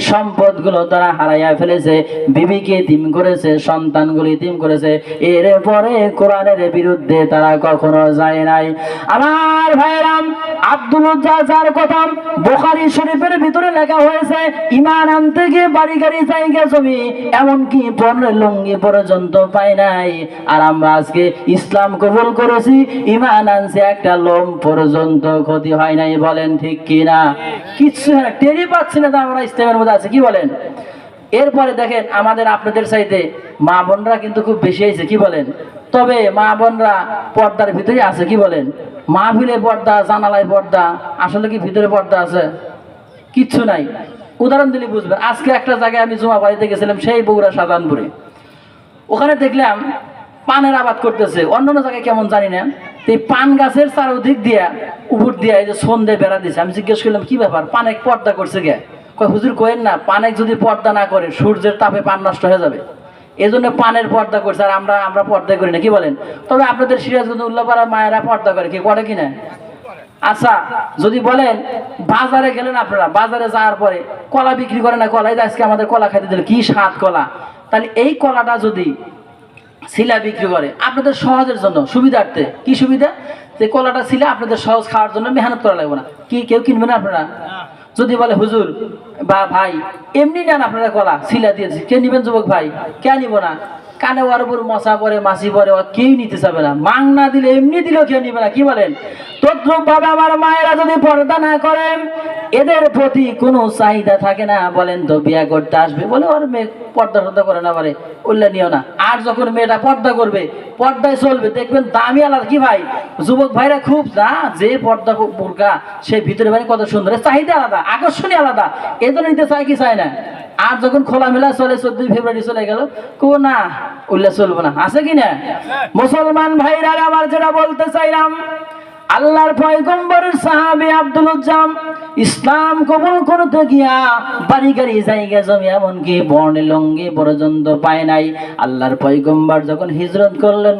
সম্পদগুলো তারা হারাইয়া ফেলেছে, বিবিকে ইতিম করেছে, সন্তানগুলো ইতিম করেছে, এরপরে কোরআনের বিরুদ্ধে তারা কখনো যায় নাই। আমার ভাইরাম, আব্দুল যার কথা বুখারী শরীফের ভিতরে লেখা হয়েছে, ঈমান আনতে গিয়ে বাড়ি গাড়ি জায়গা জমি এমনকি পরনের লুঙ্গি পর্যন্ত পাই নাই। আর আমরা আজকে ইসলাম কবুল করেছি, ঈমান আনছে, একটা লোম পর্যন্ত ক্ষতি হয় নাই। বলেন ঠিক কি না? কিচ্ছু টেরই পাচ্ছি না আমরা ইসলামের মধ্যে আছে, কি বলেন? এরপরে দেখেন আমাদের আপনাদের চাইতে মা বোনরা কিন্তু খুব বেশি হয়েছে, কি বলেন? তবে মা বোনরা পর্দার ভিতরে আছে, কি বলেন? মাহফিলে পর্দা, জানালায় পর্দা, আসলে কি ভিতরে পর্দা আছে? কিচ্ছু নাই। উদাহরণ দিলে বুঝবেন। আজকে একটা জায়গায় আমি জুমা বাড়িতে গেছিলাম, সেই বগুড়া শাহজাহানপুরে। ওখানে দেখলাম পানের আবাদ করতেছে, অন্য জায়গায় কেমন জানি না। এই পান গাছের চারদিক দিয়া উপর দিয়া এই যে সন্ধে বেড়া দিছে। আমি জিজ্ঞেস করলাম কি ব্যাপার, পানে পর্দা করছে কে? কয় হুজুর কোয়েন না, পানে যদি পর্দা না করে সূর্যের তাপে পান নষ্ট হয়ে যাবে, এই জন্য পানের পর্দা করছে। আর আমরা পর্দা করি না, কি বলেন? তবে আপনাদের সিরাজগঞ্জ উল্লাপাড়া মায়েরা পর্দা করে, কি করে কিনা? আচ্ছা, যদি বলেন বাজারে গেলেন আপনারা, বাজারে যাওয়ার পরে কলা বিক্রি করে না, কলাই আজকে আমাদের কলা খাইতে দিল, কি স্বাদ কলা। তাহলে এই কলাটা যদি শিলা বিক্রি করে আপনাদের সহজের জন্য, সুবিধার্থে, কি সুবিধা? যে কলাটা ছিল আপনাদের সহজ খাওয়ার জন্য, মেহনত করা লাগবে না। কি কেউ কিনবে না আপনারা? যদি বলে হুজুর বা ভাই এমনি নেন আপনারা কলা শিলা দিয়েছি, কে নিবেন যুবক ভাই? কে নিব না? কানে ওর উপর মশা পরে, মাছি পরে, কেউ নিতে চাবে না। মাং না দিলে এমনি দিলেও কেউ নিবে না, কি বলেন? তদ্রুপ ভাবে আমার মায়েরা যদি পর্দা না করেন, এদের প্রতি কোনো চাহিদা থাকে না। বলেন তো বিয়ে করতে আসবে, বলে ওর মেয়ে পর্দা টর্দা করে না, বলে উল্লে নিও না। আর যখন মেয়েটা পর্দা করবে, পর্দায় চলবে, দেখবেন দামি আলাদা, কি ভাই? যুবক ভাইরা খুব না, যে পর্দা বোরকা সে ভিতরে বাইরে কত সুন্দর, চাহিদা আলাদা, আকর্ষণী আলাদা, এই জন্য নিতে চায় কি চায় না। আর যখন খোলামেলা চলে, 14 ফেব্রুয়ারি চলে গেল, কো না উল্লেখ চলবো না, আছে কি না? মুসলমান ভাইরা আবার যেটা বলতে চাইলাম, আল্লাহর পয়গম্বরের সাহাবী আব্দুল উজ্জাম ইসলাম কবুল করতে গিয়া বাড়ি গাড়ি জায়গা জমি এমনকি বর্ণে লঙ্গি পর্যন্ত পায় নাই। আল্লাহর পয়গম্বর যখন হিজরত করলেন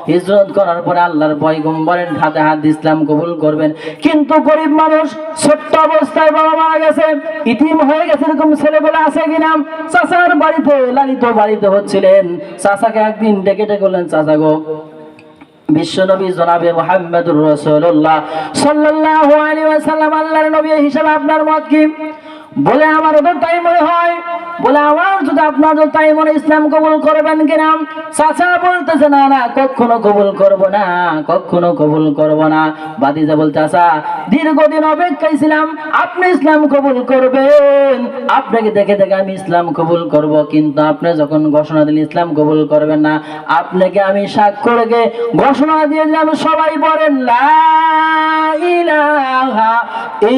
হিজরত করার পরে আল্লাহর পয়গম্বরের হাতে হাত ইসলাম কবুল করবেন, কিন্তু গরিব মানুষ, ছোট্ট অবস্থায় বাবা মারা গেছে, ইতিম হয়ে গেছে, এরকম ছেলেবেলা আছে কিনা? চাচার বাড়িতে লালিত বাড়িতে হচ্ছিলেন। চাচাকে একদিন ডেকে ডেকে বললেন, চাচা গো, বিশ্বনবী জনাবে মুহাম্মদুর রাসূলুল্লাহ সাল্লাল্লাহু আলাইহি ওয়াসাল্লাম আল্লাহর নবী হিসেবে আপনার মত কি? বলে আমার তো তাই মনে হয়। বলে আমার যদি আপনার তাই মনে, ইসলাম কবুল করবেন কিনা? চাচা বলতেছে না না, কখনো কবুল করব না, কখনো কবুল করব না। ভাতিজা বলতে, চাচা দীর্ঘদিন অপেক্ষায় ছিলাম, আপনি ইসলাম কবুল করবেন, আপনাকে দেখে দেখে আমি ইসলাম কবুল করব, কিন্তু আপনি যখন ঘোষণা দিলেন ইসলাম কবুল করবেন না, আপনাকে আমি স্বাক্ষর রেখে ঘোষণা দিয়ে দিলাম, সবাই বলেন লা ইলাহা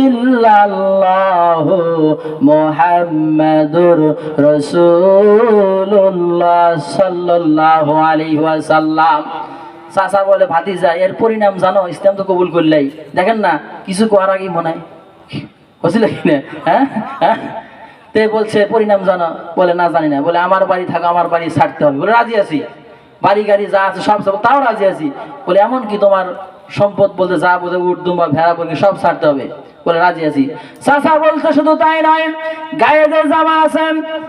ইল্লাল্লাহ মুহাম্মাদুর রাসূলুল্লাহ সাল্লাল্লাহু আলাইহি ওয়াসাল্লাম। চাচা বলে, ভাতিজা এর পরিণাম জানো? ইসলাম তো কবুল করলেই, দেখেন না কিছু করার আগেই মনে হয় বুঝছিল কিনা? হ্যাঁ, তে বলছে পরিণাম জানো? বলে না জানি না। বলে আমার বাড়ি থাকো, আমার বাড়ি ছাড়তে হবে। বলে রাজি আছি, বাড়ি গাড়ি যা আছে সব তাও রাজি আছি। বলে এমন কি তোমার সম্পদ বলতে যা বোঝে, উট দুম্বা ভেড়া বলকে সব ছাড়তে হবে? বলে রাজি আছি। চাচা বলতে শুধু তাই নয়, গায়ে যে জামা আছে,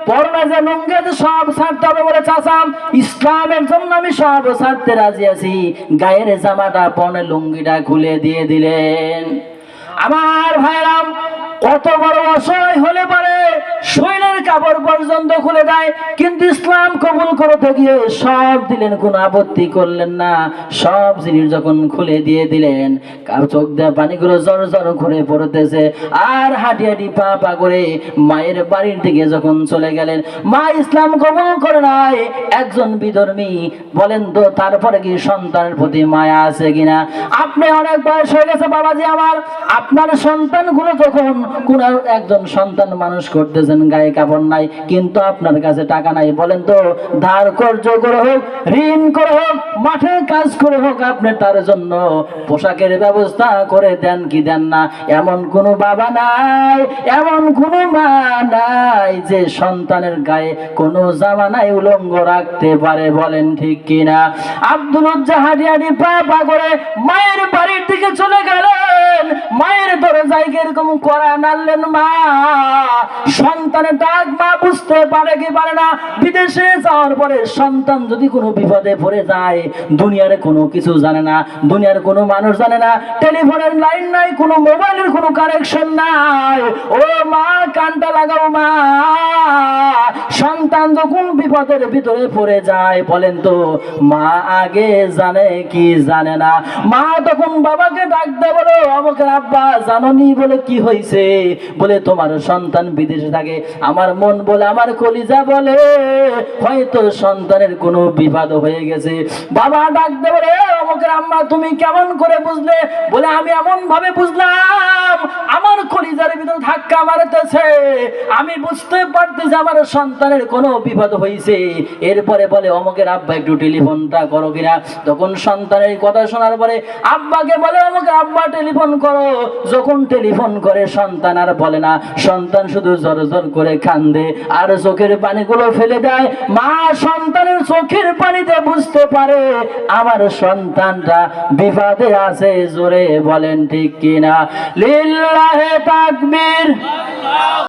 পরনে যে লুঙ্গি আছে, সব ছাড়তে হবে। বলে চাচা ইসলামের জন্য আমি সব ছাড়তে রাজি আছি। গায়ের জামাটা, পরনে লুঙ্গিটা খুলে দিয়ে দিলেন। আমার ভাইরাম, কত বড় অসহায় হলে পারে শরীরের কাপড় পর্যন্ত খুলে দেয়, কিন্তু ইসলাম কবুল করতে গিয়ে সব দিলেন, কোনো আপত্তি করলেন না। সব জিনিস যখন খুলে দিয়ে দিলেন, চোখ দিয়ে পানিগুলো জর জর করে পড়তেছে, আর হাঁটি হাঁটি পা পা করে মায়ের বাড়ির দিকে যখন চলে গেলেন, মা ইসলাম কবুল করে নাই, একজন বিধর্মী। বলেন তো তারপরে কি সন্তানের প্রতি মায়া আছে কিনা? আপনি অনেক বয়স হয়ে গেছে বাবাজি আমার, আপনার সন্তানগুলো যখন কোন একজন সন্তান মানুষ করতেছেন, গায়ে কাপড় নাই, কিন্তু আপনার কাছে টাকা নাই। বলেন তো, ধার কর্জ করে হোক, ঋণ করে হোক, মাঠে কাজ করে হোক, আপনি তার জন্য পোশাকের ব্যবস্থা করে দেন কি দেন না? এমন কোনো বাবা নাই, এমন কোনো মা নাই যে সন্তানের গায়ে কোনো জামা নাই উলঙ্গ রাখতে পারে। বলেন ঠিক কিনা? আব্দুল উজ্জা হাঁটি হাঁটি পা পা করে মায়ের বাড়ির দিকে চলে গেলেন। মায়ের দরজায় এরকম করা নাড়লেন। মা, সন্তানের ডাক মা বুঝতে পারে কি পারে না? বিদেশে যাওয়ার পরে সন্তান যদি কোনো বিপদে পড়ে যায়, দুনিয়ার কোনো কিছু জানে না, দুনিয়ার কোনো মানুষ জানে না, টেলিফোনের লাইন নাই, কোনো মোবাইলের কোনো কানেকশন নাই। ও মা, কানটা লাগাও মা। সন্তান যখন বিপদের ভিতরে পড়ে যায়, বলেন তো মা আগে জানে কি জানে না? মা তখন বাবাকে ডাক দেয়, বলো আমাকে আব্বা জানোনি? বলে কি হয়েছে? বলে তোমার সন্তান বিদেশে থাকে। আমার মন বলে, আমার কলিজা বলে হয়তো সন্তানের কোনো বিপদ হয়ে গেছে। বাবা ডাক দেয়, বলে আমাকে আম্মা তুমি কেমন করে বুঝলে? বলে আমি এমন ভাবে বুঝলাম, আমার কলিজার ভিতরে ধাক্কা মারতেছে, আমি বুঝতে পারতেছি আমার সন্তানের কোনো বিপদ হয়েছে। এরপরে বলে অমুকের আব্বা একটু টেলিফোনটা করো কিনা। তখন সন্তানের কথা শোনার পরে আব্বাকে বলে অমুকে আব্বা টেলিফোন করো। যখন টেলিফোন করে সন্তান আর বলে না, সন্তান শুধু জোর জোর করে কান্দে আর চোখের পানিগুলো ফেলে দেয়। মা সন্তানের চোখের পানিতে বুঝতে পারে আমার সন্তানটা বিপদে আছে। জোরে বলেন ঠিক কিনা? লিল্লাহে তাকবীর।